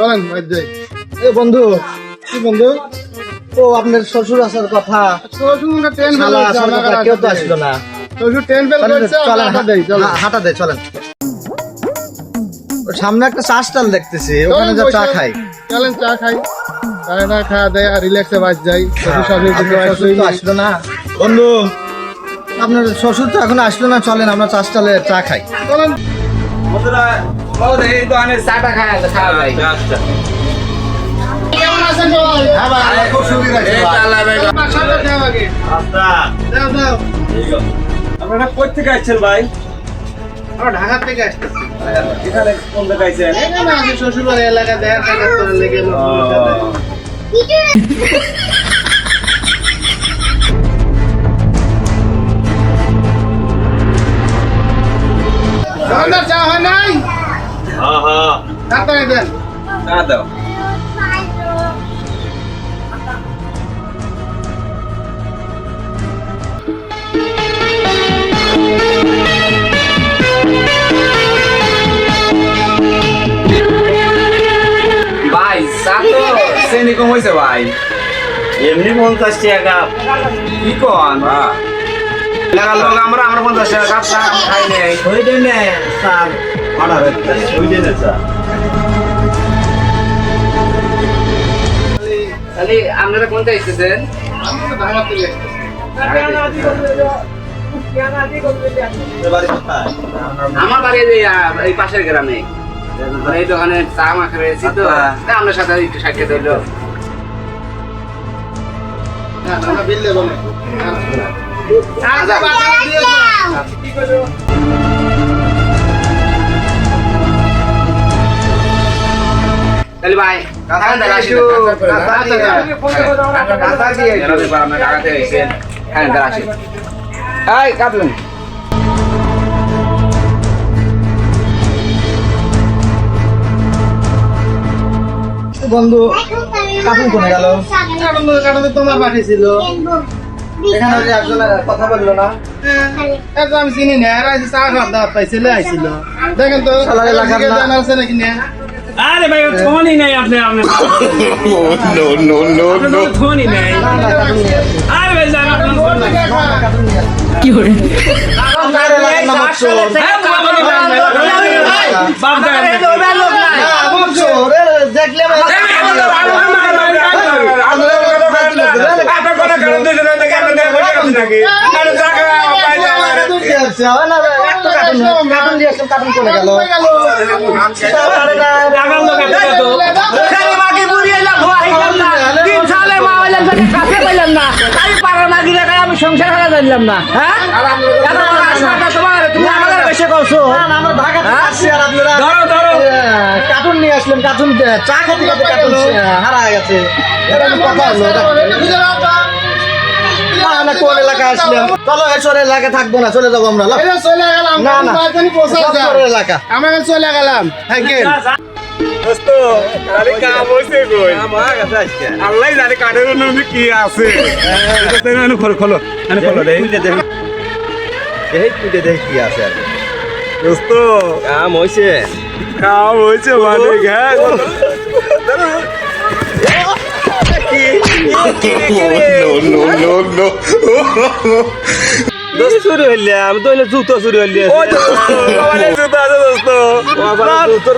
চলেন বাইর যাই। এ বন্ধু, কি বন্ধু? ও আপনার শ্বশুর আসার কথা, শ্বশুর ট্রেন ফেল শালা হচ্ছে, আসার আমার কথা, আর কেউ তো আসতে আসলো না। শ্বশুর ট্রেন ফেল চলেন, করছে, চলেন, হাঁটা দেই, চলেন। হাঁটা দে, চলেন। ওর সামনে একটা চা স্টল দেখতেছি, ওখানে যা চা খাই। চলেন চা খাই, চা না খাওয়া দেয় আর রিল্যাক্সে বাজ যাই। শ্বশুর শাশুড়ি আপনার দুটো শ্বশুর তো আসলো না। বন্ধু, আপনার শ্বশুর তো এখন আসলো না, চলেন আমরা চা স্টলে চা খাই। চলেন। কেমন আছেন সবাই? হ্যাঁ ভাই, আমার খুব সুবিধা আছে ভাই। বাসাটা খাওয়া আগে। দাও, দাও। আপনারা কই থেকে আসছেন ভাই? আমরা ঢাকা থেকে আসতেছি। এখানে কোন থেকে আইছেন? এখানে আছে শ্বশুরবাড়ি এলাকা দেখার টাকা করে লেগে আমাদের চা হয় নাই, হ্যাঁ হ্যাঁ, তাড়াতাড়ি দেন। চা দাও। ভাই চা তো শ্রেণী কম হয়েছে ভাই। এমনি 50 টাকা। কি কন এলাকার লোক আমরা 50 টাকা কাপ চা খাই নাই। ওই জন্য স্যার অর্ডার ওই যে না চা। খালি আপনারা কোনটা এসেছেন? আমরা তো ঢাকা থেকে আসতেছি। বাড়ি কোথায়? আমার বাড়ি এই পাশের গ্রামে। মানে এই দোকানে চা মাখা রয়েছি তো তাই আপনার সাথে একটু সাক্ষাৎ হইলো। না, না, বিল দেবো না। আচ্ছা। তাহলে ভাই থাকেন তাহলে আসি। আপনার ঢাকা থেকে এসেছেন, থাকেন তাহলে আসি। এই কাটলেন বন্ধু, কাকুন কোনে গেল? কাটাতে তোমার পাঠিয়ে ছিল। এখানে ওই যে একজন কথা বললো না। এত আমি চিনি না, আর আজ চা খাওয়ার দাওয়াত পাইছে, লে আইছিল। দেখেন তো শালার এলাকার জিজ্ঞেস না। জানা আছে নাকি না? আরে ভাই ফোনই নাই আপনি আপনি no ফোনই নাই। না, না, কাকুন নিয়ে আসি। আরে ভাই জান আপনার ফোন নাই। না, না, কাকুন নিয়ে আসি। আপনার এলাকার নাম হচ্ছে- হ্যাঁ বাবা বাপ দাদা না, বলছো, ওরে দেখলে আমার- আপনার কোনো কারণ দিতে না দেখে আপনি বসে আছেন নাকি? আরে জায়গা পাইলে আমার কাকুন দিয়ে আসছে, হয় না, একটা কাকুন দিয়ে আসছে, কাকুন কোনে গেল? আরে না, জাগার লোক এত কত? আমি সংসার হারা জানলাম না। হ্যাঁ? তুমি আমাদের বেশি করছো। না, না, আমরা ঢাকা থেকে আসছি আর আপনারা ধরো কার্টুন নিয়ে আসলেন, কার্টুন চা খেতে খেতে কার্টুন হারা গেছে। এটা কি কথা হলো? না, না, কোন এলাকায় আসলাম? চলো এসর এলাকায় থাকবো না, চলে যাবো আমরা। এই যে চলে গেলাম, না, না। বাড়িতে পৌঁছাই সব যায়। তোর এলাকা। আমরা এখন চলে গেলাম, থাকেন। দোস্ত আরে কাম হইছে কই আমার কাছে আজকে আল্লাহ জানে কাঠের মধ্যে কি আছে এনে খোলো খোলো এনে খোলো দেই এই তুই দেখ কি আছে আর। দোস্ত কাম হইছে। কাম হইছে মানে হ্যাঁ দোস্ত চুরি হইলে আমি তো জুতো চুরি হইলে ও দোস্ত বাবা জুতো আছে দোস্ত বাবা জুতো